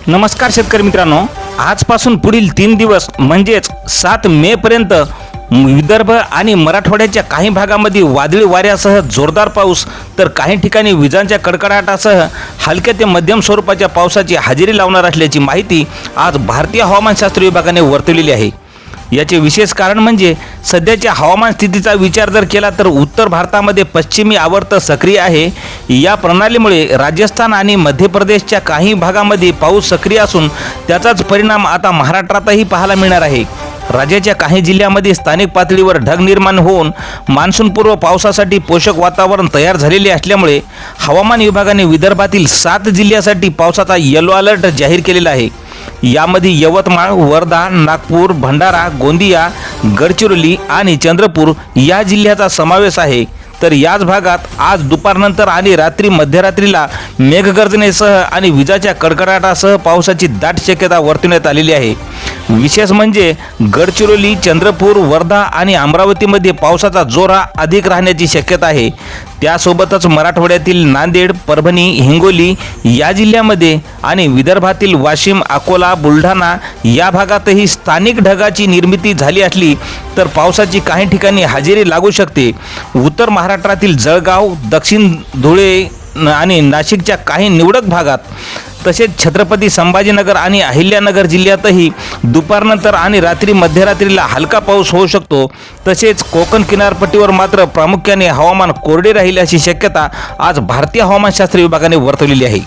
नमस्कार शेतकरी मित्रांनो, आजपासून पुढील 3 दिवस म्हणजेच 7 मे पर्यंत विदर्भ आणि मराठवाड्याच्या काही भागामध्ये वादळी वाऱ्यासह जोरदार पाऊस तर काही ठिकाणी विजांच्या कडकडाटासह हलक्या ते मध्यम स्वरूपाच्या पावसाची हजेरी लावणार असल्याची माहिती आज भारतीय हवामानशास्त्र विभागाने वर्तवलेली आहे। याचे विशेष कारण म्हणजे सध्याच्या हवामान स्थितीचा विचार जर केला तर उत्तर भारतामध्ये पश्चिमी आवर्त सक्रिय आहे। या प्रणालीमुळे राजस्थान आणि मध्य प्रदेशच्या काही भागामध्ये पाऊस सक्रिय असून त्याचाच परिणाम आता महाराष्ट्रातही पाहायला मिळणार आहे। राज्याच्या काही जिल्ह्यामध्ये स्थानिक पातळीवर ढग निर्माण होऊन मान्सूनपूर्व पावसासाठी पोषक वातावरण तयार झालेले असल्यामुळे हवामान विभागाने विदर्भातील 7 जिल्ह्यासाठी पावसाचा येलो अलर्ट जाहीर केलेला आहे। यामध्ये यवतमाळ, वर्धा, नागपूर, भंडारा, गोंदिया, गडचिरोली आणि चंद्रपूर या जिल्ह्याचा समावेश आहे। तर याच भागात आज दुपारनंतर आणि रात्री मध्यरात्रीला मेघगर्जनेसह आणि विजांच्या कडकडाटासह पावसाची दाट शक्यता वर्तवण्यात आलेली आहे। विशेष म्हणजे गडचिरोली, चंद्रपूर, वर्धा आणि अमरावतीमध्ये पावसाचा जोर अधिक राहण्याची शक्यता आहे। त्यासोबतच मराठवाड्यातील नांदेड, परभणी, हिंगोली या जिल्ह्यामध्ये आणि विदर्भातील वाशिम, अकोला, बुलढाणा या भागातही स्थानिक ढगाची निर्मिती झाली असली तर पावसाची काही ठिकाणी हजेरी लागू शकते। उत्तर महाराष्ट्रातील जळगाव, दक्षिण धुळे आणि नाशिकच्या काही निवडक भागात तसेच छत्रपती संभाजीनगर आणि अहिल्यानगर जिल्ह्यातही दुपारनंतर आणि रात्री मध्यरात्रीला हलका पाऊस होऊ शकतो। तसेच कोकण किनारपट्टीवर मात्र प्रामुख्याने हवामान कोरडे राहील अशी शक्यता आज भारतीय हवामानशास्त्र विभागाने वर्तवलेली आहे।